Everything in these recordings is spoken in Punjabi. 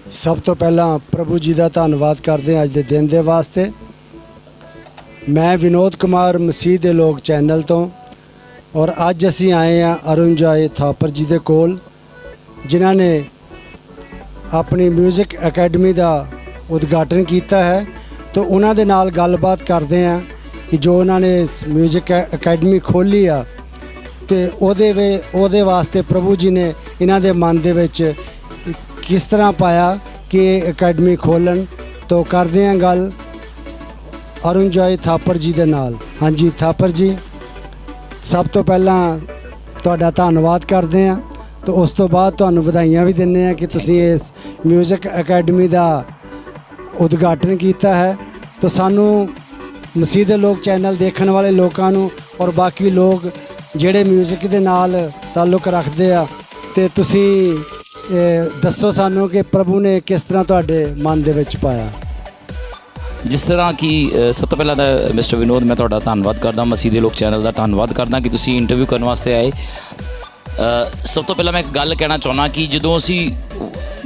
सब तो पहला प्रभु जी का धन्नवाद करते हैं अज के दिन के वास्ते। मैं विनोद कुमार मसीह के लोग चैनल तो और अज असी आए हैं अरुण जाए थापर जी के कोल, जिन्हों ने अपनी म्यूजिक अकैडमी का उद्घाटन किया है। तो उन्होंने नाल गलबात करते हैं कि जो उन्होंने म्यूजिक अकैडमी खोली आ तो ओदे वास्ते प्रभु जी ने इन्हां दे मन दे विच किस तरह पाया कि अकैडमी खोलन। तो करते हैं गल अरुण जॉय थापर जी दे नाल। हाँ जी थापर जी, सब तो पहला तुहाडा धन्नवाद करते हैं, तो उस तो बाद तुहानूं वधाइयां भी दिंदे हैं कि तुसीं इस म्यूजिक अकैडमी का उद्घाटन किया है। तो सानू मसीह दे लोग चैनल देखने वाले लोगों नूं और बाकी लोग ਜਿਹੜੇ म्यूजिक ਦੇ ਨਾਲ ताल्लुक रखते आ, तो तुसीं दसो सानू कि प्रभु ने किस तरह तुहाडे मन दे विच पाया। जिस तरह कि सब तो पहला तो मिस्टर विनोद मैं तुहाडा धन्नवाद करदा, मसीह दे लोग चैनल का धन्नवाद करदा कि तुसीं इंटरव्यू करने वास्ते आए। सब तो पहला मैं एक गल कहना चाहुंदा कि जदों असीं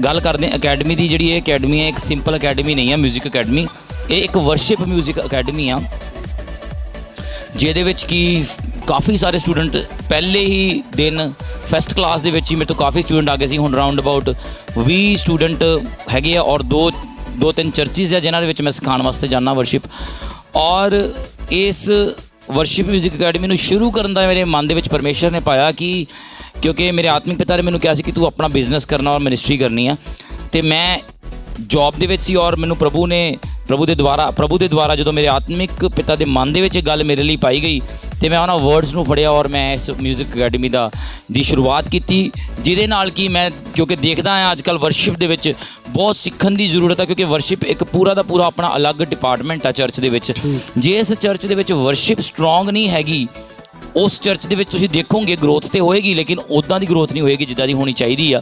गल करदे अकैडमी की, जिहड़ी ये अकैडमी है एक सिंपल अकैडमी नहीं है म्यूजिक अकैडमी, ये एक वर्शिप म्यूजिक अकैडमी आ जिहदे विच कि काफ़ी सारे स्टूडेंट पहले ही दिन फस्ट क्लास दे विच ही मेरे तो काफ़ी स्टूडेंट आ गए सी। हुण राउंड अबाउट 20 स्टूडेंट हैगे आ और दो तीन चर्चिज़ है जिन्हां दे विच मैं सिखाउण वास्ते जाना वर्शिप। और इस वर्शिप म्यूजिक अकैडमी नूं शुरू करन दा मेरे मन दे विच परमेश्वर ने पाया कि क्योंकि मेरे आत्मिक पिता ने मैनूं कहा सी कि तू अपना बिजनेस करना और मिनिस्ट्री करनी है। तो मैं जॉब दे विच सी और मैनूं प्रभु दे द्वारा जो मेरे आत्मिक पिता के मन दे विच गल मेरे लिए पाई गई, तो मैं उन्होंने वर्ड्स नूं फड़िया और मैं इस म्यूजिक अकैडमी दी शुरुआत की, जिहदे नाल कि मैं क्योंकि देखदा हां अजकल वर्शिप दे विच बहुत सीखण दी जरूरत है, क्योंकि वर्शिप एक पूरा दा पूरा अपना अलग डिपार्टमेंट है चर्च दे विच। जे इस चर्च दे विच वर्शिप स्ट्रोंग नहीं हैगी, उस चर्च दे विच तुसीं देखोगे ग्रोथ तो होएगी लेकिन उदां दी ग्रोथ नहीं होएगी जिद्दां दी होनी चाहिदी आ।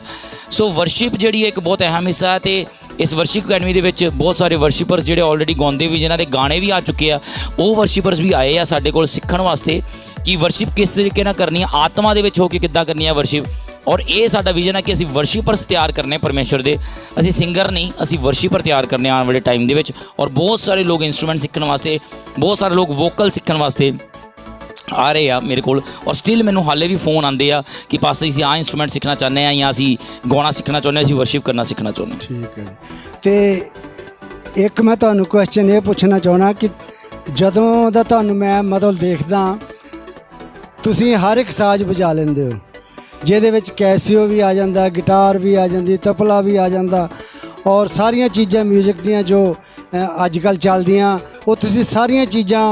सो वर्शिप जिहड़ी एक बहुत अहम हिस्सा है। तो इस वर्शिप अकैडमी दे विच बहुत सारे वर्शिपर्स जिहड़े ऑलरेडी गाउंदे भी, जिन्हां दे गाने भी आ चुके हैं, वो वर्शिपर्स भी आए आ साडे कोल सीखण वास्ते कि वर्शिप किस तरीके नाल करनी है, आत्मा दे विच होके किद्दां करनी है वर्शिप। और ये साडा विजन है कि असीं वर्शिपर्स तैयार करने परमेश्वर दे, असीं सिंगर नहीं, असीं वर्शिपर तैयार करने आने वाले टाइम दे विच। और बहुत सारे लोग इंस्ट्रूमेंट सीखण वास्ते, बहुत सारे लोग वोकल सीखण वास्ते आ रहे आ मेरे को। और स्टिल मैनू हाले भी फोन आते हैं कि पास असीं आ इंस्ट्रूमेंट सीखना चाहते हैं या असीं गाना सीखना चाहते हैं, असीं वर्शिप करना सीखना चाहते हैं। ठीक है। तो एक मैं तुहानूं क्वेश्चन ये पूछना चाहना कि जदों दा तुहानूं मैं मतलब देखदा तुसीं हर एक साज बजा लेंदे हो, जिहदे विच कैसियो भी आ जांदा, गिटार भी आ जांदी, तबला भी आ जांदा और सारियां चीज़ां म्यूजिक दियां जो अजकल चलदियां वो तुसीं सारियां चीज़ां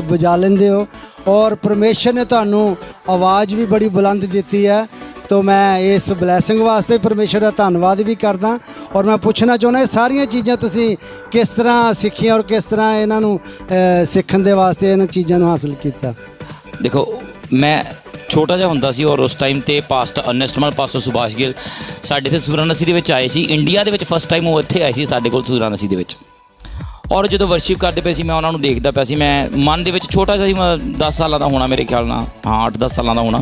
बजा लेंदे हो। और परमेश्वर ने तुहानूं आवाज़ भी बड़ी बुलंद दित्ती है। तो मैं इस ब्लैसिंग वास्ते परमेश्वर का धन्नवाद भी करदा। और मैं पूछना चाहुंदा ये सारियां चीज़ां तुसीं किस तरह सीखियां और किस तरह इन्हां नूं सीखण दे वास्ते इन्हां चीज़ां नूं हासिल कीता। देखो मैं छोटा जिहा हुंदा सी और उस टाइम ते पास्ट अर्नेस्टमल पास्टर सुभाष गिल साडे इत्थे सूरानसी दे विच आए सी, इंडिया दे विच फस्ट टाइम वो इत्थे आए सी साडे कोल सूरानसी दे विच। और जो वर्शिप करते पे सी मैं उन्होंने देखता पाया सी, मैं मन दे विच छोटा सा 10 साल का होना मेरे ख्याल नाल, हाँ 8-10 साल का होना।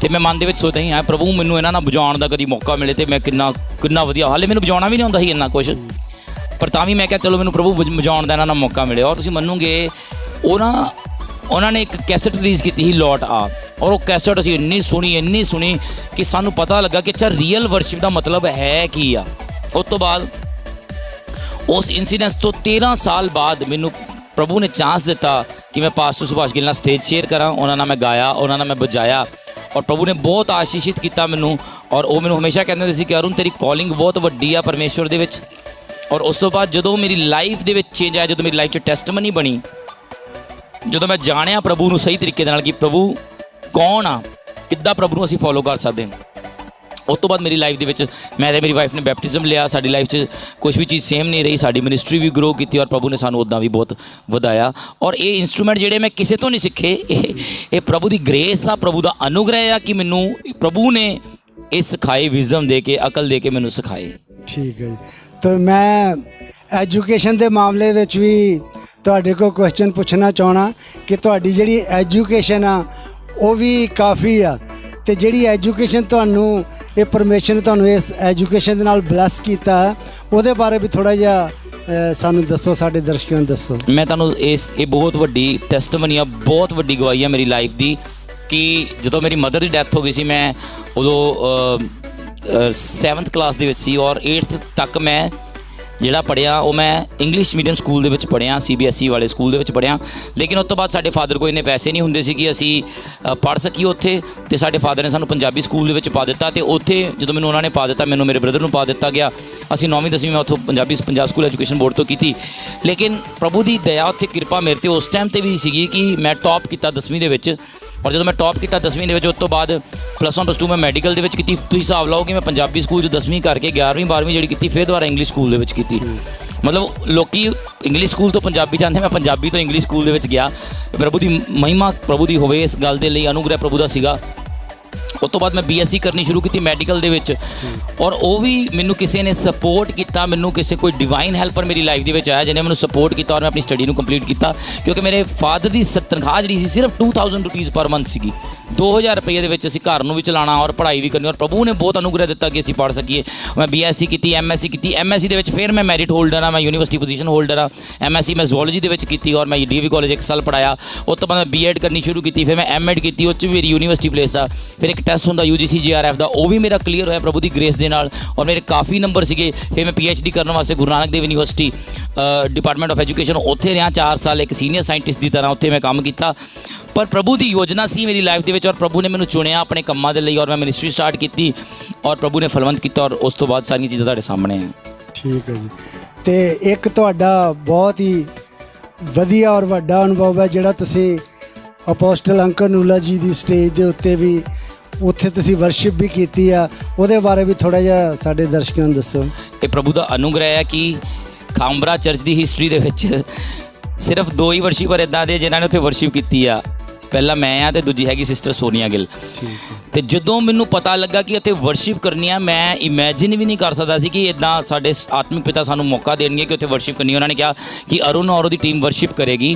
तो मैं मन दे विच सोचदा ही आया प्रभु मैनूं इन्हां नाल बजाउण दा कदी मौका मिले तो मैं किन्ना वधिया। हाले मैनूं बजाउणा भी नहीं आउंदा सी इन्ना कुछ, पर तां भी मैं कहा चलो मैनूं प्रभु बजाउण दा इन्हां नाल मौका मिले। और तुसीं मन्नोगे उन्होंने एक कैसेट रिलीज़ की थी लौट आ, और वो कैसेट असीं इन्नी सुनी कि सानूं पता लगा कि अच्छा रियल वर्शिप का मतलब है की आ। उस तो बाद उस इंसीडेंस तो 13 साल बाद मैनू प्रभु ने चांस दिता कि मैं पास्टर सुभाष गिल नाल स्टेज शेयर करा, उन्होंने मैं गाया, उन्होंने मैं बजाया और प्रभु ने बहुत आशीषित किया मैनू। और वो मैनू हमेशा कहते थे कि अरुण तेरी कॉलिंग बहुत वड्डी आ परमेश्वर दे विच। और उस तो बाद जो मेरी लाइफ दे विच चेंज आया, जो मेरी लाइफ च टेस्टमनी बनी, जो मैं जानिया प्रभु नूं सही तरीके नाल कि प्रभु कौन आ, किद्दां प्रभु नूं असीं फॉलो कर सकते हैं। उस तो बाद मेरी लाइफ दे विच मैं ते मेरी वाइफ ने बैपटिज्म लिया, साडी लाइफ च कुछ भी चीज़ सेम नहीं रही, साडी मिनिस्ट्री भी ग्रो की और प्रभु ने सानूं उदां भी बहुत वधाया। और ये इंस्ट्रूमेंट जिहड़े मैं किसी तो नहीं सीखे, ये प्रभु की ग्रेस आ, प्रभु का अनुग्रह आ कि मैनू प्रभु ने ये सिखाए, विजडम दे के अकल दे के मैनू सिखाए। ठीक है जी। तो मैं एजुकेशन के मामले विच भी तुहाडे कोल क्वेश्चन पूछना चाहना कि तुहाडी जिहड़ी एजुकेशन आ वो भी काफ़ी आ ਤੇ ਜਿਹੜੀ ਐਜੂਕੇਸ਼ਨ ਤੁਹਾਨੂੰ ਇਹ ਪਰਮੇਸ਼ਰ ਨੇ ਤੁਹਾਨੂੰ ਇਸ ਐਜੂਕੇਸ਼ਨ ਦੇ ਨਾਲ ਬਲੈਸ ਕੀਤਾ ਉਹਦੇ ਬਾਰੇ ਵੀ ਥੋੜਾ ਜਿਹਾ ਸਾਨੂੰ ਦੱਸੋ, ਸਾਡੇ ਦਰਸ਼ਕਾਂ ਨੂੰ ਦੱਸੋ। ਮੈਂ ਤੁਹਾਨੂੰ ਇਹ ਬਹੁਤ ਵੱਡੀ ਟੈਸਟਮਨੀ ਆ, ਬਹੁਤ ਵੱਡੀ ਗਵਾਹੀ ਆ ਮੇਰੀ ਲਾਈਫ ਦੀ ਕਿ ਜਦੋਂ ਮੇਰੀ ਮਦਰ ਦੀ ਡੈਥ ਹੋ ਗਈ ਸੀ, ਮੈਂ ਉਦੋਂ 7th ਕਲਾਸ ਦੇ ਵਿੱਚ ਸੀ ਔਰ 8th ਤੱਕ ਮੈਂ ਜਿਹੜਾ ਪੜ੍ਹਿਆ ਉਹ ਮੈਂ ਇੰਗਲਿਸ਼ ਮੀਡੀਅਮ ਸਕੂਲ ਦੇ ਵਿੱਚ ਪੜ੍ਹਿਆ, CBSE ਵਾਲੇ ਸਕੂਲ ਦੇ ਵਿੱਚ ਪੜ੍ਹਿਆ। ਲੇਕਿਨ ਉਸ ਤੋਂ ਬਾਅਦ ਸਾਡੇ ਫਾਦਰ ਕੋਲ ਇੰਨੇ ਪੈਸੇ ਨਹੀਂ ਹੁੰਦੇ ਸੀ ਕਿ ਅਸੀਂ ਪੜ੍ਹ ਸਕੀਏ ਉੱਥੇ, ਤੇ ਸਾਡੇ ਫਾਦਰ ਨੇ ਸਾਨੂੰ ਪੰਜਾਬੀ ਸਕੂਲ ਦੇ ਵਿੱਚ ਪਾ ਦਿੱਤਾ। ਤੇ ਉੱਥੇ ਜਦੋਂ ਮੈਨੂੰ ਉਹਨਾਂ ਨੇ ਪਾ ਦਿੱਤਾ, ਮੈਨੂੰ ਮੇਰੇ ਬ੍ਰਦਰ ਨੂੰ ਪਾ ਦਿੱਤਾ ਗਿਆ। ਅਸੀਂ 9ਵੀਂ 10ਵੀਂ ਮੈਂ ਉੱਥੋਂ ਪੰਜਾਬ ਸਕੂਲ ਐਜੂਕੇਸ਼ਨ ਬੋਰਡ ਤੋਂ ਕੀਤੀ। ਲੇਕਿਨ ਪ੍ਰਭੂ ਦੀ ਦਇਆ ਉੱਥੇ ਕਿਰਪਾ ਮੇਰੇ 'ਤੇ ਉਸ ਟਾਈਮ 'ਤੇ ਵੀ ਸੀਗੀ ਕਿ ਮੈਂ ਟੌਪ ਕੀਤਾ 10ਵੀਂ ਦੇ ਵਿੱਚ। ਔਰ ਜਦੋਂ ਮੈਂ ਟੌਪ ਕੀਤਾ 10ਵੀਂ ਦੇ ਵਿੱਚ, ਉਸ ਤੋਂ ਬਾਅਦ +1 +2 ਮੈਂ ਮੈਡੀਕਲ ਦੇ ਵਿੱਚ ਕੀਤੀ। ਤੁਸੀਂ ਹਿਸਾਬ ਲਾਓ ਕਿ ਮੈਂ ਪੰਜਾਬੀ ਸਕੂਲ 'ਚ 10ਵੀਂ ਕਰਕੇ 11ਵੀਂ 12ਵੀਂ ਜਿਹੜੀ ਕੀਤੀ, ਫਿਰ ਦੁਬਾਰਾ ਇੰਗਲਿਸ਼ ਸਕੂਲ ਦੇ ਵਿੱਚ ਕੀਤੀ। ਮਤਲਬ ਲੋਕੀ ਇੰਗਲਿਸ਼ ਸਕੂਲ ਤੋਂ ਪੰਜਾਬੀ ਜਾਂਦੇ, ਮੈਂ ਪੰਜਾਬੀ ਤੋਂ ਇੰਗਲਿਸ਼ ਸਕੂਲ ਦੇ ਵਿੱਚ ਗਿਆ। ਪ੍ਰਭੂ ਦੀ ਮਹਿਮਾ ਪ੍ਰਭੂ ਦੀ ਹੋਵੇ ਇਸ ਗੱਲ ਦੇ ਲਈ, ਅਨੁਗ੍ਰਹਿ ਪ੍ਰਭੂ ਦਾ ਸੀਗਾ। ਉਸ ਤੋਂ ਬਾਅਦ ਮੈਂ BSc ਕਰਨੀ ਸ਼ੁਰੂ ਕੀਤੀ ਮੈਡੀਕਲ ਦੇ ਵਿੱਚ, ਔਰ ਉਹ ਵੀ ਮੈਨੂੰ ਕਿਸੇ ਨੇ ਸਪੋਰਟ ਕੀਤਾ। ਮੈਨੂੰ ਕਿਸੇ ਕੋਈ ਡਿਵਾਈਨ ਹੈਲਪਰ ਮੇਰੀ ਲਾਈਫ ਦੇ ਵਿੱਚ ਆਇਆ ਜਿਹਨੇ ਮੈਨੂੰ ਸਪੋਰਟ ਕੀਤਾ ਔਰ ਮੈਂ ਆਪਣੀ ਸਟੱਡੀ ਨੂੰ ਕੰਪਲੀਟ ਕੀਤਾ। ਕਿਉਂਕਿ ਮੇਰੇ ਫਾਦਰ ਦੀ ਤਨਖਾਹ ਜਿਹੜੀ ਸੀ ਸਿਰਫ 2000 ਰੁਪੀਜ਼ ਪਰ ਮੰਥ ਸੀਗੀ। 2000 ਰੁਪਏ ਦੇ ਵਿੱਚ ਅਸੀਂ ਘਰ ਨੂੰ ਵੀ ਚਲਾਉਣਾ ਔਰ ਪੜ੍ਹਾਈ ਵੀ ਕਰਨੀ, ਔਰ ਪ੍ਰਭੂ ਨੇ ਬਹੁਤ ਅਨੁਗ੍ਰਹਿ ਦਿੱਤਾ ਕਿ ਅਸੀਂ ਪੜ੍ਹ ਸਕੀਏ। ਮੈਂ BSc ਕੀਤੀ, MSc ਕੀਤੀ। MSc ਦੇ ਵਿੱਚ ਫਿਰ ਮੈਂ ਮੈਰਿਟ ਹੋਲਡਰ ਹਾਂ, ਮੈਂ ਯੂਨੀਵਰਸਿਟੀ ਪੋਜੀਸ਼ਨ ਹੋਲਡਰ ਹਾਂ। MSc ਮੈਂ ਜ਼ੂਲੌਜੀ ਦੇ ਵਿੱਚ ਕੀਤੀ ਔਰ ਮੈਂ DAV ਕਾਲਜ 1 ਸਾਲ ਪੜ੍ਹਾਇਆ। ਉਸ ਤੋਂ ਬਾਅਦ ਮੈਂ B.Ed ਕਰਨੀ ਸ਼ੁਰੂ ਕੀਤੀ, ਫਿਰ ਮੈਂ M.Ed ਕੀਤੀ, ਉਹ 'ਚ ਵੀ ਮੇਰੀ ਯੂਨੀਵਰਸਿਟੀ ਪਲੇਸ ਆ। ਫਿਰ ਇੱਕ ਟੈਸਟ ਹੁੰਦਾ UGC JRF ਦਾ, ਉਹ ਵੀ ਮੇਰਾ ਕਲੀਅਰ ਹੋਇਆ ਪ੍ਰਭੂ ਦੀ ਗ੍ਰੇਸ ਦੇ ਨਾਲ ਔਰ ਮੇਰੇ ਕਾਫੀ ਨੰਬਰ ਸੀਗੇ। ਫਿਰ ਮੈਂ PhD ਕਰਨ ਵਾਸਤੇ Guru Nanak Dev university department of education ਉੱਥੇ ਰਿਹਾ 4 ਸਾਲ, ਇੱਕ ਸੀਨੀਅਰ ਸਾਇੰਟਿਸਟ ਦੀ ਤਰ੍ਹਾਂ ਉੱਥੇ ਮੈਂ ਕੰਮ ਕੀਤਾ। ਪਰ ਪ੍ਰਭੂ ਦੀ ਯੋਜਨਾ ਸੀ ਮੇਰੀ ਲਾਈਫ ਦੇ ਵਿੱਚ ਔਰ ਪ੍ਰਭੂ ਨੇ ਮੈਨੂੰ ਚੁਣਿਆ ਆਪਣੇ ਕੰਮਾਂ ਦੇ ਲਈ ਔਰ ਮੈਂ ਮਿਨਿਸਟਰੀ ਸਟਾਰਟ ਕੀਤੀ ਔਰ ਪ੍ਰਭੂ ਨੇ ਫਲਵੰਤ ਕੀਤਾ ਔਰ ਉਸ ਤੋਂ ਬਾਅਦ ਸਾਰੀਆਂ ਚੀਜ਼ਾਂ ਤੁਹਾਡੇ ਸਾਹਮਣੇ ਆ। ਠੀਕ ਹੈ ਜੀ। ਤੇ ਇੱਕ ਤੁਹਾਡਾ ਬਹੁਤ ਹੀ ਵਧੀਆ ਔਰ ਵੱਡਾ ਅਨੁਭਵ ਹੈ ਜਿਹੜਾ ਤੁਸੀਂ ਅਪੋਸਟਲ ਅੰਕਲ ਨੂਲਾ ਜੀ ਦੀ ਸਟੇਜ ਦੇ ਉੱਤੇ ਵੀ ਉੱਥੇ ਤੁਸੀਂ ਵਰਸ਼ਿਪ ਵੀ ਕੀਤੀ ਆ, ਉਹਦੇ ਬਾਰੇ ਵੀ ਥੋੜ੍ਹਾ ਜਿਹਾ ਸਾਡੇ ਦਰਸ਼ਕਾਂ ਨੂੰ ਦੱਸੋ। ਇਹ ਪ੍ਰਭੂ ਦਾ ਅਨੁਗ੍ਰਹਿ ਹੈ ਕਿ ਖਾਂਬਰਾ ਚਰਚ ਦੀ ਹਿਸਟਰੀ ਦੇ ਵਿੱਚ ਸਿਰਫ 2 ਹੀ ਵਰਸ਼ਿਪਰ ਇੱਦਾਂ ਦੇ ਜਿਨ੍ਹਾਂ ਨੇ ਉੱਥੇ ਵਰਸ਼ਿਪ ਕੀਤੀ ਆ। ਪਹਿਲਾ ਮੈਂ ਆ ਤੇ ਦੂਜੀ ਹੈਗੀ ਸਿਸਟਰ ਸੋਨੀਆ ਗਿੱਲ। ਤੇ ਜਦੋਂ ਮੈਨੂੰ ਪਤਾ ਲੱਗਾ ਕਿ ਉੱਥੇ ਵਰਸ਼ਿਪ ਕਰਨੀ ਆ, ਮੈਂ ਇਮੇਜਿਨ ਵੀ ਨਹੀਂ ਕਰ ਸਕਦਾ ਸੀ ਕਿ ਇੱਦਾਂ ਸਾਡੇ ਆਤਮਿਕ ਪਿਤਾ ਸਾਨੂੰ ਮੌਕਾ ਦੇਣਗੇ ਕਿ ਉੱਥੇ ਵਰਸ਼ਿਪ ਕਰਨੀ। ਉਹਨਾਂ ਨੇ ਕਿਹਾ ਕਿ ਅਰੁਣ ਔਰ ਉਹਦੀ ਟੀਮ ਵਰਸ਼ਿਪ ਕਰੇਗੀ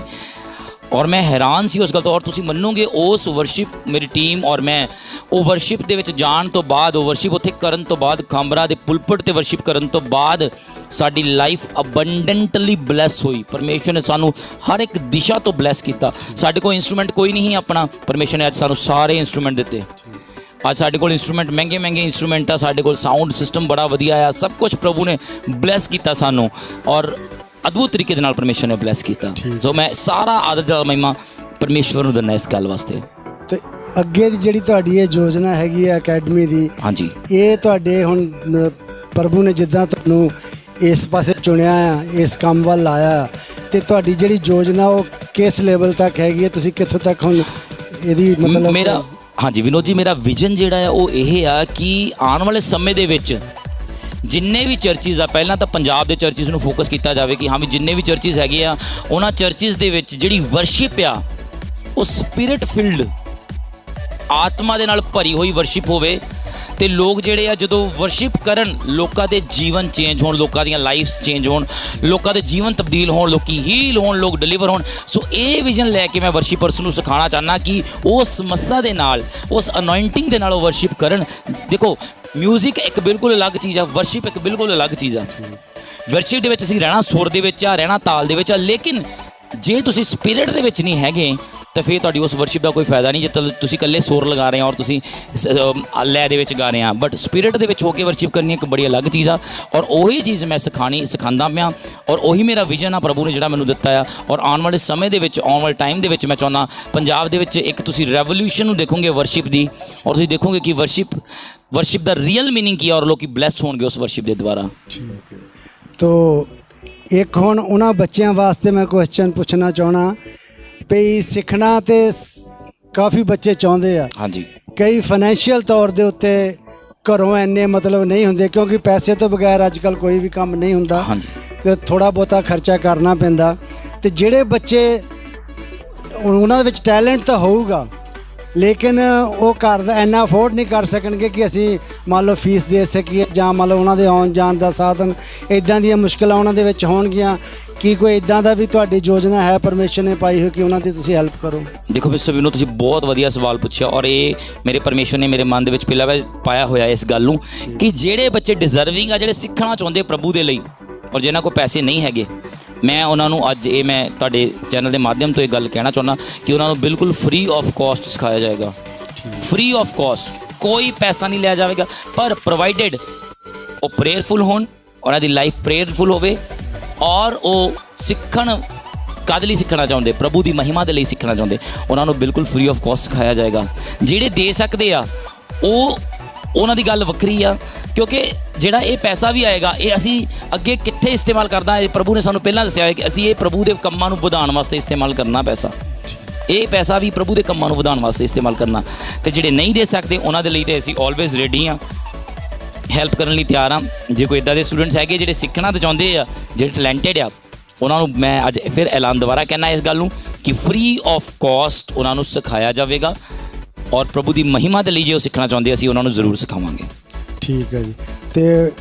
ਔਰ ਮੈਂ ਹੈਰਾਨ ਸੀ ਉਸ ਗੱਲ ਤੋਂ। ਔਰ ਤੁਸੀਂ ਮੰਨੋਗੇ ਉਸ ਵਰਸ਼ਿਪ ਮੇਰੀ ਟੀਮ ਔਰ ਮੈਂ ਉਹ ਵਰਸ਼ਿਪ ਦੇ ਵਿੱਚ ਜਾਣ ਤੋਂ ਬਾਅਦ, ਉਹ ਵਰਸ਼ਿਪ ਉੱਥੇ ਕਰਨ ਤੋਂ ਬਾਅਦ, ਖਾਂਬਰਾ ਦੇ ਪੁਲਪਿਟ ਤੇ ਵਰਸ਼ਿਪ ਕਰਨ ਤੋਂ ਬਾਅਦ ਸਾਡੀ ਲਾਈਫ ਅਬੰਡੈਂਟਲੀ ਬਲੈਸ ਹੋਈ। ਪਰਮੇਸ਼ਰ ਨੇ ਸਾਨੂੰ ਹਰ ਇੱਕ ਦਿਸ਼ਾ ਤੋਂ ਬਲੈਸ ਕੀਤਾ। ਸਾਡੇ ਕੋਲ ਇੰਸਟਰੂਮੈਂਟ ਕੋਈ ਨਹੀਂ ਆਪਣਾ, ਪਰਮੇਸ਼ਰ ਨੇ ਅੱਜ ਸਾਨੂੰ ਸਾਰੇ ਇੰਸਟਰੂਮੈਂਟ ਦਿੱਤੇ। ਅੱਜ ਸਾਡੇ ਕੋਲ ਇੰਸਟਰੂਮੈਂਟ ਮਹਿੰਗੇ ਇੰਸਟਰੂਮੈਂਟ ਆ, ਸਾਡੇ ਕੋਲ ਸਾਊਂਡ ਸਿਸਟਮ ਬੜਾ ਵਧੀਆ ਆ, ਸਭ ਕੁਝ ਪ੍ਰਭੂ ਨੇ ਬਲੈਸ ਕੀਤਾ ਸਾਨੂੰ ਔਰ ਅਦਭੁਤ ਤਰੀਕੇ ਦੇ ਨਾਲ ਪਰਮੇਸ਼ਰ ਨੇ ਬਲੈਸ ਕੀਤਾ। ਸੋ ਮੈਂ ਸਾਰਾ ਆਦਰ ਤੇ ਮਹਿਮਾ ਪਰਮੇਸ਼ਰ ਨੂੰ ਦਿੰਦਾ ਇਸ ਗੱਲ ਵਾਸਤੇ। ਤੇ ਅੱਗੇ ਦੀ ਜਿਹੜੀ ਤੁਹਾਡੀ ਇਹ ਯੋਜਨਾ ਹੈਗੀ ਹੈ ਅਕੈਡਮੀ ਦੀ, ਹਾਂਜੀ, ਇਹ ਤੁਹਾਡੇ ਹੁਣ ਪ੍ਰਭੂ ਨੇ ਜਿੱਦਾਂ ਤੁਹਾਨੂੰ ਇਸ ਪਾਸੇ ਚੁਣਿਆ ਆ, ਇਸ ਕੰਮ ਵੱਲ ਲਾਇਆ, ਤੇ ਤੁਹਾਡੀ ਜਿਹੜੀ ਯੋਜਨਾ ਉਹ ਕਿਸ ਲੈਵਲ ਤੱਕ ਹੈਗੀ ਹੈ? ਤੁਸੀਂ ਕਿੱਥੋਂ ਤੱਕ ਹੁਣ ਇਹਦੀ ਮਤਲਬ ਮੇਰਾ ਹਾਂਜੀ ਵਿਨੋਦ ਜੀ, ਮੇਰਾ ਵਿਜ਼ਨ ਜਿਹੜਾ ਆ ਉਹ ਇਹ ਆ ਕਿ ਆਉਣ ਵਾਲੇ ਸਮੇਂ ਦੇ ਵਿੱਚ ਜਿੰਨੇ ਵੀ ਚਰਚਿਸ ਆ, ਪਹਿਲਾਂ ਤਾਂ ਪੰਜਾਬ ਦੇ ਚਰਚਿਸ ਨੂੰ ਫੋਕਸ ਕੀਤਾ ਜਾਵੇ ਕਿ ਹਾਂ ਵੀ ਜਿੰਨੇ ਵੀ ਚਰਚਿਸ ਹੈਗੇ ਆ ਉਹਨਾਂ ਚਰਚਿਸ ਦੇ ਵਿੱਚ ਜਿਹੜੀ ਵਰਸ਼ਿਪ ਆ ਉਹ ਸਪਿਰਿਟ ਫਿਲਡ, ਆਤਮਾ ਦੇ ਨਾਲ ਭਰੀ ਹੋਈ ਵਰਸ਼ਿਪ ਹੋਵੇ। ਤੇ ਲੋਕ ਜਿਹੜੇ ਆ ਜਦੋਂ ਵਰਸ਼ਿਪ ਕਰਨ, ਲੋਕਾਂ ਦੇ ਜੀਵਨ ਚੇਂਜ ਹੋਣ, ਲੋਕਾਂ ਦੀਆਂ ਲਾਈਫਸ ਚੇਂਜ ਹੋਣ, ਲੋਕਾਂ ਦੇ ਜੀਵਨ ਤਬਦੀਲ ਹੋਣ, ਲੋਕੀ ਹੀਲ ਹੋਣ, ਲੋਕ ਡਿਲੀਵਰ ਹੋਣ। ਸੋ ਇਹ ਵਿਜ਼ਨ ਲੈ ਕੇ ਮੈਂ ਵਰਸ਼ਿਪਰਸ ਨੂੰ ਸਿਖਾਉਣਾ ਚਾਹੁੰਦਾ ਕਿ ਉਸ ਮੱਸਾ ਦੇ ਨਾਲ, ਉਸ ਅਨੋਇੰਟਿੰਗ ਦੇ ਨਾਲ ਉਹ ਵਰਸ਼ਿਪ ਕਰਨ। ਦੇਖੋ ਮਿਊਜ਼ਿਕ ਇੱਕ ਬਿਲਕੁਲ ਅਲੱਗ ਚੀਜ਼ ਆ, ਵਰਸ਼ਿਪ ਇੱਕ ਬਿਲਕੁਲ ਅਲੱਗ ਚੀਜ਼ ਆ। ਵਰਸ਼ਿਪ ਦੇ ਵਿੱਚ ਅਸੀਂ ਰਹਿਣਾ ਸੁਰ ਦੇ ਵਿੱਚ ਆ, ਰਹਿਣਾ ਤਾਲ ਦੇ ਵਿੱਚ ਆ, ਲੇਕਿਨ ਜੇ ਤੁਸੀਂ ਸਪਿਰਿਟ ਦੇ ਵਿੱਚ ਨਹੀਂ ਹੈਗੇ ਤਾਂ ਫਿਰ ਤੁਹਾਡੀ ਉਸ ਵਰਸ਼ਿਪ ਦਾ ਕੋਈ ਫਾਇਦਾ ਨਹੀਂ। ਜੇ ਤੁਸੀਂ ਇਕੱਲੇ ਸੁਰ ਲਗਾ ਰਹੇ ਹੋ ਔਰ ਤੁਸੀਂ ਲੈ ਦੇ ਵਿੱਚ ਗਾ ਰਹੇ ਆ, ਬਟ ਸਪਿਰਿਟ ਦੇ ਵਿੱਚ ਹੋ ਕੇ ਵਰਸ਼ਿਪ ਕਰਨੀ ਇੱਕ ਬੜੀ ਅਲੱਗ ਚੀਜ਼ ਆ। ਔਰ ਉਹੀ ਚੀਜ਼ ਮੈਂ ਸਿਖਾਉਂਦਾ ਪਿਆ ਔਰ ਉਹੀ ਮੇਰਾ ਵਿਜ਼ਨ ਆ ਪ੍ਰਭੂ ਨੇ ਜਿਹੜਾ ਮੈਨੂੰ ਦਿੱਤਾ ਆ। ਔਰ ਆਉਣ ਵਾਲੇ ਸਮੇਂ ਦੇ ਵਿੱਚ, ਆਉਣ ਵਾਲੇ ਟਾਈਮ ਦੇ ਵਿੱਚ ਮੈਂ ਚਾਹੁੰਦਾ ਪੰਜਾਬ ਦੇ ਵਿੱਚ ਇੱਕ ਤੁਸੀਂ ਰੈਵੋਲੂਸ਼ਨ ਨੂੰ ਦੇਖੋਗੇ ਵਰਸ਼ਿਪ ਦੀ, ਔਰ ਤੁਸੀਂ ਦੇਖੋਗੇ ਕਿ ਵਰਸ਼ਿਪ ਦਾ ਰੀਅਲ ਮੀਨਿੰਗ ਕੀ ਆ ਔਰ ਲੋਕੀ ਬਲੈਸਡ ਹੋਣਗੇ ਉਸ ਵਰਸ਼ਿਪ ਦੇ ਦੁਆਰਾ। ਠੀਕ ਹੈ। ਤੋ ਇੱਕ ਹੁਣ ਉਹਨਾਂ ਬੱਚਿਆਂ ਵਾਸਤੇ ਮੈਂ ਕੁਐਸਚਨ ਪੁੱਛਣਾ ਚਾਹਣਾ ਵੀ ਸਿੱਖਣਾ ਤੇ ਕਾਫੀ ਬੱਚੇ ਚਾਹੁੰਦੇ ਆ। ਹਾਂਜੀ, ਕਈ ਫਾਈਨੈਂਸ਼ੀਅਲ ਤੌਰ ਦੇ ਉੱਤੇ ਘਰੋਂ ਇੰਨੇ ਮਤਲਬ ਨਹੀਂ ਹੁੰਦੇ, ਕਿਉਂਕਿ ਪੈਸੇ ਤੋਂ ਬਗੈਰ ਅੱਜ ਕੱਲ੍ਹ ਕੋਈ ਵੀ ਕੰਮ ਨਹੀਂ ਹੁੰਦਾ। ਹਾਂਜੀ, ਤੇ ਥੋੜ੍ਹਾ ਬਹੁਤਾ ਖਰਚਾ ਕਰਨਾ ਪੈਂਦਾ। ਤੇ ਜਿਹੜੇ ਬੱਚੇ ਉਹਨਾਂ ਦੇ ਵਿੱਚ ਟੈਲੈਂਟ ਤਾਂ ਹੋਊਗਾ, ਲੇਕਿਨ ਉਹ ਘਰ ਦਾ ਇੰਨਾ ਅਫੋਰਡ ਨਹੀਂ ਕਰ ਸਕਣਗੇ ਕਿ ਅਸੀਂ ਮੰਨ ਲਓ ਫੀਸ ਦੇ ਸਕੀਏ ਜਾਂ ਮੰਨ ਲਓ ਉਹਨਾਂ ਦੇ ਆਉਣ ਜਾਣ ਦਾ ਸਾਧਨ, ਇੱਦਾਂ ਦੀਆਂ ਮੁਸ਼ਕਿਲਾਂ ਉਹਨਾਂ ਦੇ ਵਿੱਚ ਹੋਣਗੀਆਂ। ਕੀ ਕੋਈ ਇੱਦਾਂ ਦਾ ਵੀ ਤੁਹਾਡੀ ਯੋਜਨਾ ਹੈ ਪਰਮੇਸ਼ਰ ਨੇ ਪਾਈ ਹੋਈ ਕਿ ਉਹਨਾਂ ਦੀ ਤੁਸੀਂ ਹੈਲਪ ਕਰੋ? ਦੇਖੋ ਮਿਸਟਰ ਵਿਨੋਦ, ਤੁਸੀਂ ਬਹੁਤ ਵਧੀਆ ਸਵਾਲ ਪੁੱਛਿਆ ਔਰ ਇਹ ਮੇਰੇ ਪਰਮੇਸ਼ਰ ਨੇ ਮੇਰੇ ਮਨ ਦੇ ਵਿੱਚ ਪਹਿਲਾਂ ਪਾਇਆ ਹੋਇਆ ਇਸ ਗੱਲ ਨੂੰ ਕਿ ਜਿਹੜੇ ਬੱਚੇ ਡਿਜ਼ਰਵਿੰਗ ਆ, ਜਿਹੜੇ ਸਿੱਖਣਾ ਚਾਹੁੰਦੇ ਪ੍ਰਭੂ ਦੇ ਲਈ ਔਰ ਜਿਨ੍ਹਾਂ ਕੋਲ ਪੈਸੇ ਨਹੀਂ ਹੈਗੇ, ਮੈਂ ਉਹਨਾਂ ਨੂੰ ਅੱਜ ਇਹ ਮੈਂ ਤੁਹਾਡੇ ਚੈਨਲ ਦੇ ਮਾਧਿਅਮ ਤੋਂ ਇਹ ਗੱਲ ਕਹਿਣਾ ਚਾਹੁੰਦਾ ਕਿ ਉਹਨਾਂ ਨੂੰ ਬਿਲਕੁਲ ਫ੍ਰੀ ਆਫ ਕਾਸਟ ਸਿਖਾਇਆ ਜਾਏਗਾ। ਫ੍ਰੀ ਆਫ ਕਾਸਟ, ਕੋਈ ਪੈਸਾ ਨਹੀਂ ਲਿਆ ਜਾਵੇਗਾ, ਪਰ ਪ੍ਰੋਵਾਈਡਡ ਉਹ ਪ੍ਰੇਅਰਫੁਲ ਹੋਣ, ਉਹਨਾਂ ਦੀ ਲਾਈਫ ਪ੍ਰੇਅਰਫੁਲ ਹੋਵੇ ਔਰ ਉਹ ਸਿੱਖਣ। ਕਾਹਦੇ ਲਈ ਸਿੱਖਣਾ ਚਾਹੁੰਦੇ? ਪ੍ਰਭੂ ਦੀ ਮਹਿਮਾ ਦੇ ਲਈ ਸਿੱਖਣਾ ਚਾਹੁੰਦੇ, ਉਹਨਾਂ ਨੂੰ ਬਿਲਕੁਲ ਫ੍ਰੀ ਆਫ ਕਾਸਟ ਸਿਖਾਇਆ ਜਾਏਗਾ। ਜਿਹੜੇ ਦੇ ਸਕਦੇ ਆ ਉਹਨਾਂ ਦੀ ਗੱਲ ਵੱਖਰੀ ਆ, ਕਿਉਂਕਿ ਜਿਹੜਾ ਇਹ ਪੈਸਾ ਵੀ ਆਏਗਾ ਇਹ ਅਸੀਂ ਅੱਗੇ ਕਿੱਥੇ ਇਸਤੇਮਾਲ ਕਰਦਾ, ਇਹ ਪ੍ਰਭੂ ਨੇ ਸਾਨੂੰ ਪਹਿਲਾਂ ਦੱਸਿਆ ਹੈ ਕਿ ਅਸੀਂ ਇਹ ਪ੍ਰਭੂ ਦੇ ਕੰਮਾਂ ਨੂੰ ਵਧਾਉਣ ਵਾਸਤੇ ਇਸਤੇਮਾਲ ਕਰਨਾ। ਇਹ ਪੈਸਾ ਵੀ ਪ੍ਰਭੂ ਦੇ ਕੰਮਾਂ ਨੂੰ ਵਧਾਉਣ ਵਾਸਤੇ ਇਸਤੇਮਾਲ ਕਰਨਾ। ਤੇ ਜਿਹੜੇ ਨਹੀਂ ਦੇ ਸਕਦੇ ਉਹਨਾਂ ਦੇ ਲਈ ਤੇ ਅਸੀਂ ਆਲਵੇਜ਼ ਰੈਡੀ ਹਾਂ, ਹੈਲਪ ਕਰਨ ਲਈ ਤਿਆਰ ਹਾਂ। ਜੇ ਕੋਈ ਇੱਦਾਂ ਦੇ ਸਟੂਡੈਂਟਸ ਹੈਗੇ ਜਿਹੜੇ ਸਿੱਖਣਾ ਤਾਂ ਚਾਹੁੰਦੇ ਆ, ਜਿਹੜੇ ਟੈਲੈਂਟਡ ਆ, ਉਹਨਾਂ ਨੂੰ ਮੈਂ ਅੱਜ ਫਿਰ ਐਲਾਨ ਦੁਬਾਰਾ ਕਹਿਣਾ ਇਸ ਗੱਲ ਨੂੰ ਕਿ ਫ੍ਰੀ ਆਫ ਕਾਸਟ ਉਹਨਾਂ ਨੂੰ ਸਿਖਾਇਆ ਜਾਵੇਗਾ ਔਰ ਪ੍ਰਭੂ ਦੀ ਮਹਿਮਾ ਦੇ ਲਈ ਜੇ ਉਹ ਸਿੱਖਣਾ ਚਾਹੁੰਦੇ ਅਸੀਂ ਉਹਨਾਂ ਨੂੰ ਜ਼ਰੂਰ ਸਿਖਾਵਾਂਗੇ। ਠੀਕ ਹੈ ਜੀ। ਤੇ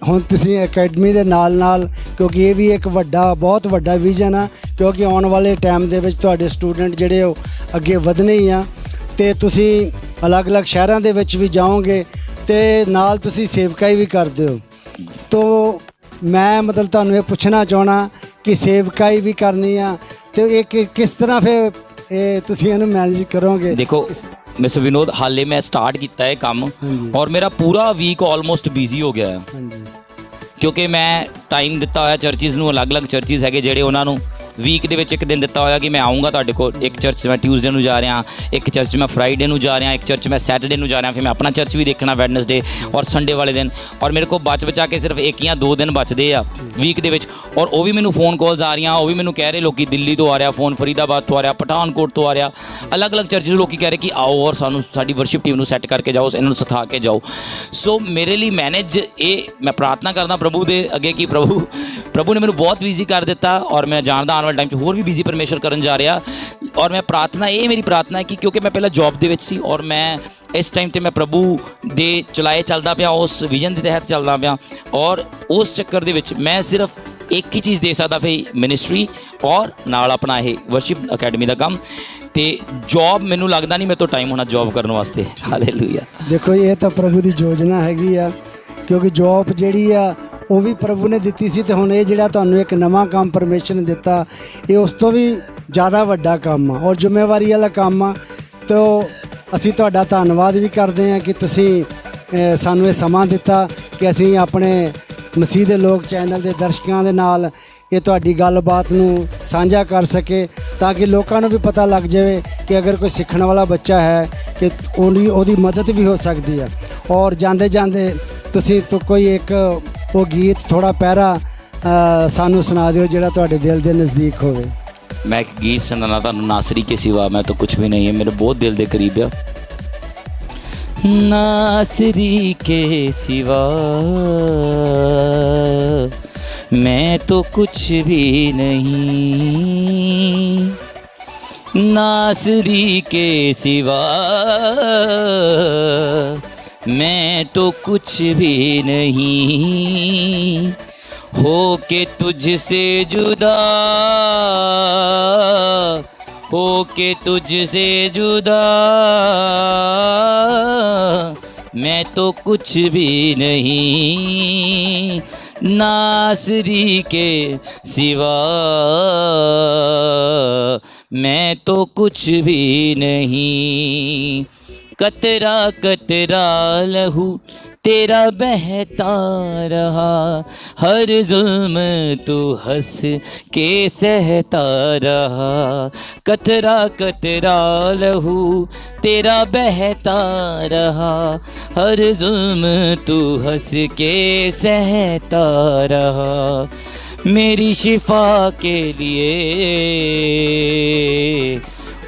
ਹੁਣ ਤੁਸੀਂ ਅਕੈਡਮੀ ਦੇ ਨਾਲ ਕਿਉਂਕਿ ਇਹ ਵੀ ਇੱਕ ਬਹੁਤ ਵੱਡਾ ਵਿਜ਼ਨ ਆ, ਕਿਉਂਕਿ ਆਉਣ ਵਾਲੇ ਟਾਈਮ ਦੇ ਵਿੱਚ ਤੁਹਾਡੇ ਸਟੂਡੈਂਟ ਜਿਹੜੇ ਉਹ ਅੱਗੇ ਵਧਣੇ ਹੀ ਆ, ਤੇ ਤੁਸੀਂ ਅਲੱਗ-ਅਲੱਗ ਸ਼ਹਿਰਾਂ ਦੇ ਵਿੱਚ ਵੀ ਜਾਓਗੇ ਤੇ ਨਾਲ ਤੁਸੀਂ ਸੇਵਕਾਈ ਵੀ ਕਰਦੇ ਹੋ। ਤੋ ਮੈਂ ਮਤਲਬ ਤੁਹਾਨੂੰ ਇਹ ਪੁੱਛਣਾ ਚਾਹਣਾ ਕਿ ਸੇਵਕਾਈ ਵੀ ਕਰਨੀ ਆ ਤੇ ਇਹ ਕਿਸ ਤਰ੍ਹਾਂ ਫਿਰ ਇਹ ਤੁਸੀਂ ਇਹਨੂੰ ਮੈਨੇਜ ਕਰੋਗੇ? ਦੇਖੋ ਮਿਸਟਰ ਵਿਨੋਦ, ਹਾਲੇ ਮੈਂ ਸਟਾਰਟ ਕੀਤਾ ਹੈ ਕੰਮ ਔਰ ਮੇਰਾ ਪੂਰਾ ਵੀਕ ਆਲਮੋਸਟ ਬਿਜ਼ੀ ਹੋ ਗਿਆ ਹੈ, ਕਿਉਂਕਿ ਮੈਂ ਟਾਈਮ ਦਿੱਤਾ ਹੋਇਆ ਚਰਚਿਜ਼ ਨੂੰ। ਅਲੱਗ-ਅਲੱਗ ਚਰਚਿਜ਼ ਹੈਗੇ ਜਿਹੜੇ ਉਹਨਾਂ ਨੂੰ ਵੀਕ ਦੇ ਵਿੱਚ ਇੱਕ ਦਿਨ ਦਿੱਤਾ ਹੋਇਆ ਕਿ ਮੈਂ ਆਊਂਗਾ ਤੁਹਾਡੇ ਕੋਲ। ਇੱਕ ਚਰਚ ਮੈਂ ਟਿਊਜ਼ਡੇ ਨੂੰ ਜਾ ਰਿਹਾ, ਇੱਕ ਚਰਚ ਮੈਂ ਫਰਾਈਡੇ ਨੂੰ ਜਾ ਰਿਹਾ, ਇੱਕ ਚਰਚ ਮੈਂ ਸੈਟਰਡੇ ਨੂੰ ਜਾ ਰਿਹਾ, ਫਿਰ ਮੈਂ ਆਪਣਾ ਚਰਚ ਵੀ ਦੇਖਣਾ ਵੈਡਨਸਡੇ ਔਰ ਸੰਡੇ ਵਾਲੇ ਦਿਨ। ਔਰ ਮੇਰੇ ਕੋਲ ਬਚਾ ਕੇ ਸਿਰਫ 1 ਜਾਂ 2 ਦਿਨ ਬਚਦੇ ਆ ਵੀਕ ਦੇ ਵਿੱਚ, ਔਰ ਉਹ ਵੀ ਮੈਨੂੰ ਫੋਨ ਕਾਲਸ ਆ ਰਹੀਆਂ। ਉਹ ਵੀ ਮੈਨੂੰ ਕਹਿ ਰਹੇ ਲੋਕੀ ਦਿੱਲੀ ਤੋਂ ਆ ਰਿਹਾ ਫੋਨ, ਫਰੀਦਾਬਾਦ ਤੋਂ ਆ ਰਿਹਾ, ਪਠਾਨਕੋਟ ਤੋਂ ਆ ਰਿਹਾ, ਅਲੱਗ-ਅਲੱਗ ਚਰਚਿਜ਼ ਲੋਕੀ ਕਹਿ ਰਹੇ ਕਿ ਆਓ ਔਰ ਸਾਨੂੰ ਸਾਡੀ ਵਰਸ਼ਿਪ ਟੀਮ ਨੂੰ ਸੈੱਟ ਕਰਕੇ ਜਾਓ, ਇਹਨਾਂ ਨੂੰ ਸਿਖਾ ਕੇ ਜਾਓ। ਸੋ ਮੇਰੇ ਲਈ ਮੈਨੇਜ ਇਹ ਮੈਂ ਪ੍ਰਾਰਥਨਾ ਕਰਦਾ ਪ੍ਰਭੂ ਦੇ ਅੱਗੇ ਕਿ ਪ੍ਰਭੂ ਨੇ ਮੈਨੂੰ ਬਹੁਤ ਬਿਜ਼ੀ ਕਰ ਦਿੱਤਾ ਔਰ ਮੈਂ ਜਾਣਦਾ ਆਉਣ ਵਾਲੇ ਟਾਈਮ 'ਚ ਹੋਰ ਵੀ ਬਿਜ਼ੀ ਪਰਮੇਸ਼ਰ ਕਰਨ ਜਾ ਰਿਹਾ। ਔਰ ਮੈਂ ਮੇਰੀ ਪ੍ਰਾਰਥਨਾ ਹੈ ਕਿ ਕਿਉਂਕਿ ਮੈਂ ਪਹਿਲਾਂ ਜੌਬ ਦੇ ਵਿੱਚ ਸੀ ਔਰ ਮੈਂ ਇਸ ਟਾਈਮ 'ਤੇ ਮੈਂ ਪ੍ਰਭੂ ਦੇ ਚਲਾਏ ਚੱਲਦਾ ਪਿਆ, ਉਸ ਵਿਜ਼ਨ ਦੇ ਤਹਿਤ ਚੱਲਦਾ ਪਿਆ ਔਰ ਉਸ ਚੱਕਰ ਦੇ ਵਿੱਚ ਮੈਂ ਸਿਰਫ ਇੱਕ ਹੀ ਚੀਜ਼ ਦੇ ਸਕਦਾ ਫਿਰ ਮਿਨਿਸਟਰੀ ਔਰ ਨਾਲ ਆਪਣਾ ਇਹ ਵਰਸ਼ਿਪ ਅਕੈਡਮੀ ਦਾ ਕੰਮ। ਤੇ ਜੌਬ ਮੈਨੂੰ ਲੱਗਦਾ ਨਹੀਂ ਮੇਰੇ ਤੋਂ ਟਾਈਮ ਹੋਣਾ ਜੌਬ ਕਰਨ ਵਾਸਤੇ। ਹਾਲੇਲੂਇਆ। ਦੇਖੋ ਇਹ ਤਾਂ ਪ੍ਰਭੂ ਦੀ ਯੋਜਨਾ ਹੈਗੀ ਆ, ਕਿਉਂਕਿ ਜੌਬ ਜਿਹੜੀ ਆ ਉਹ ਵੀ ਪ੍ਰਭੂ ਨੇ ਦਿੱਤੀ ਸੀ, ਤੇ ਹੁਣ ਇਹ ਜਿਹੜਾ ਤੁਹਾਨੂੰ ਇੱਕ ਨਵਾਂ ਕੰਮ ਪਰਮੇਸ਼ਰ ਨੇ ਦਿੱਤਾ ਇਹ ਉਸ ਤੋਂ ਵੀ ਜ਼ਿਆਦਾ ਵੱਡਾ ਕੰਮ ਆ ਔਰ ਜ਼ਿੰਮੇਵਾਰੀ ਵਾਲਾ ਕੰਮ ਆ। ਤੋ ਅਸੀਂ ਤੁਹਾਡਾ ਧੰਨਵਾਦ ਵੀ ਕਰਦੇ ਹਾਂ ਕਿ ਤੁਸੀਂ ਸਾਨੂੰ ਇਹ ਸਮਾਂ ਦਿੱਤਾ ਕਿ ਅਸੀਂ ਆਪਣੇ ਮਸੀਹ ਦੇ ਲੋਕ ਚੈਨਲ ਦੇ ਦਰਸ਼ਕਾਂ ਦੇ ਨਾਲ ਇਹ ਤੁਹਾਡੀ ਗੱਲਬਾਤ ਨੂੰ ਸਾਂਝਾ ਕਰ ਸਕੇ, ਤਾਂ ਕਿ ਲੋਕਾਂ ਨੂੰ ਵੀ ਪਤਾ ਲੱਗ ਜਾਵੇ ਕਿ ਅਗਰ ਕੋਈ ਸਿੱਖਣ ਵਾਲਾ ਬੱਚਾ ਹੈ ਕਿ ਉਹਦੀ ਮਦਦ ਵੀ ਹੋ ਸਕਦੀ ਹੈ। ਔਰ ਜਾਂਦੇ ਜਾਂਦੇ ਤੁਸੀਂ ਕੋਈ ਇੱਕ ਉਹ ਗੀਤ ਥੋੜਾ ਪਹਿਰਾ ਸਾਨੂੰ ਸੁਣਾ ਦਿਓ ਜਿਹੜਾ ਤੁਹਾਡੇ ਦਿਲ ਦੇ ਨਜ਼ਦੀਕ ਹੋਵੇ। ਮੈਂ ਇੱਕ ਗੀਤ ਸੁਣਾਉਣਾ ਤੁਹਾਨੂੰ, ਨਾਸਰੀ ਕੇ ਸਿਵਾ ਮੈਂ ਤਾਂ ਕੁਛ ਵੀ ਨਹੀਂ ਹੈ, ਮੇਰੇ ਬਹੁਤ ਦਿਲ ਦੇ ਕਰੀਬ ਆ। नासरी के सिवा मैं तो कुछ भी नहीं, नासरी के सिवा मैं तो कुछ भी नहीं, हो के तुझसे जुदा, हो के तुझसे जुदा मैं तो कुछ भी नहीं, नासरी के सिवा मैं तो कुछ भी नहीं। कतरा कतरा लहू तेरा बहता रहा, हर जुल्म तू हंस के सहता रहा। कतरा कतरा लहू तेरा बहता रहा, हर जुल्म तू हंस के सहता रहा। मेरी शिफा के लिए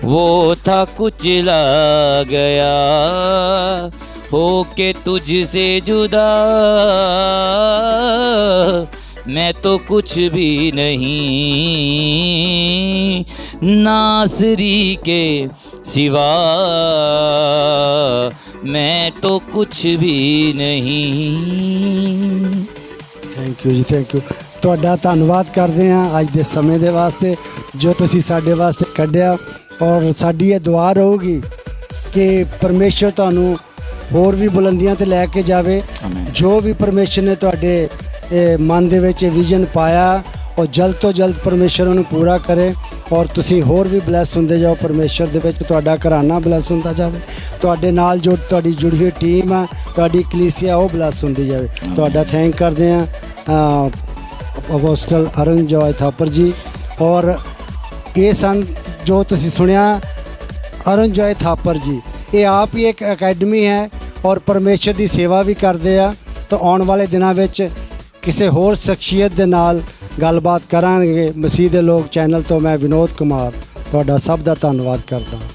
वो था कुचला गया, हो के तुझसे जुदा मैं तो कुछ भी नहीं, नासरी के सिवा मैं तो कुछ भी नहीं। ਥੈਂਕ ਯੂ ਜੀ, ਥੈਂਕ ਯੂ। ਤੁਹਾਡਾ ਧੰਨਵਾਦ ਕਰਦੇ ਹਾਂ ਅੱਜ ਦੇ ਸਮੇਂ ਦੇ ਵਾਸਤੇ ਜੋ ਤੁਸੀਂ ਸਾਡੇ ਵਾਸਤੇ ਕੱਢਿਆ, ਔਰ ਸਾਡੀ ਇਹ ਦੁਆ ਰਹੂਗੀ ਕਿ ਪਰਮੇਸ਼ਰ ਤੁਹਾਨੂੰ ਹੋਰ ਵੀ ਬੁਲੰਦੀਆਂ ਤੇ ਲੈ ਕੇ ਜਾਵੇ। ਆਮੀਨ। ਜੋ ਵੀ ਪਰਮੇਸ਼ਰ ਨੇ ਤੁਹਾਡੇ ਮਨ ਦੇ ਵਿੱਚ ਵਿਜ਼ਨ ਪਾਇਆ ਉਹ ਜਲਦ ਤੋਂ ਜਲਦ ਪਰਮੇਸ਼ਰ ਉਹਨੂੰ ਪੂਰਾ ਕਰੇ, ਔਰ ਤੁਸੀਂ ਹੋਰ ਵੀ ਬਲੈਸ ਹੁੰਦੇ ਜਾਓ ਪਰਮੇਸ਼ਰ ਦੇ ਵਿੱਚ, ਤੁਹਾਡਾ ਘਰਾਨਾ ਬਲੈਸ ਹੁੰਦਾ ਜਾਵੇ, ਤੁਹਾਡੇ ਨਾਲ ਜੋ ਤੁਹਾਡੀ ਜੁੜੀ ਹੋਈ ਟੀਮ ਆ, ਤੁਹਾਡੀ ਕਲੀਸਿਆ ਉਹ ਬਲੈਸ ਹੁੰਦੀ ਜਾਵੇ। ਤੁਹਾਡਾ ਥੈਂਕ ਕਰਦੇ ਹਾਂ ਅਪੋਸਟਲ ਅਰੁਣਜੋਏ ਥਾਪਰ ਜੀ। ਔਰ ਇਹ ਸਨ ਜੋ ਤੁਸੀਂ ਸੁਣਿਆ ਅਰੁਣਜੋਏ ਥਾਪਰ ਜੀ, ਇਹ ਆਪ ਹੀ ਇੱਕ ਅਕੈਡਮੀ ਹੈ ਔਰ ਪਰਮੇਸ਼ਰ ਦੀ ਸੇਵਾ ਵੀ ਕਰਦੇ ਆ। ਤਾਂ ਆਉਣ ਵਾਲੇ ਦਿਨਾਂ ਵਿੱਚ ਕਿਸੇ ਹੋਰ ਸ਼ਖਸੀਅਤ ਦੇ ਨਾਲ ਗੱਲਬਾਤ ਕਰਾਂਗੇ। ਮਸੀਹ ਦੇ ਲੋਕ ਚੈਨਲ ਤੋਂ ਮੈਂ ਵਿਨੋਦ ਕੁਮਾਰ ਤੁਹਾਡਾ ਸਭ ਦਾ ਧੰਨਵਾਦ ਕਰਦਾ ਹਾਂ।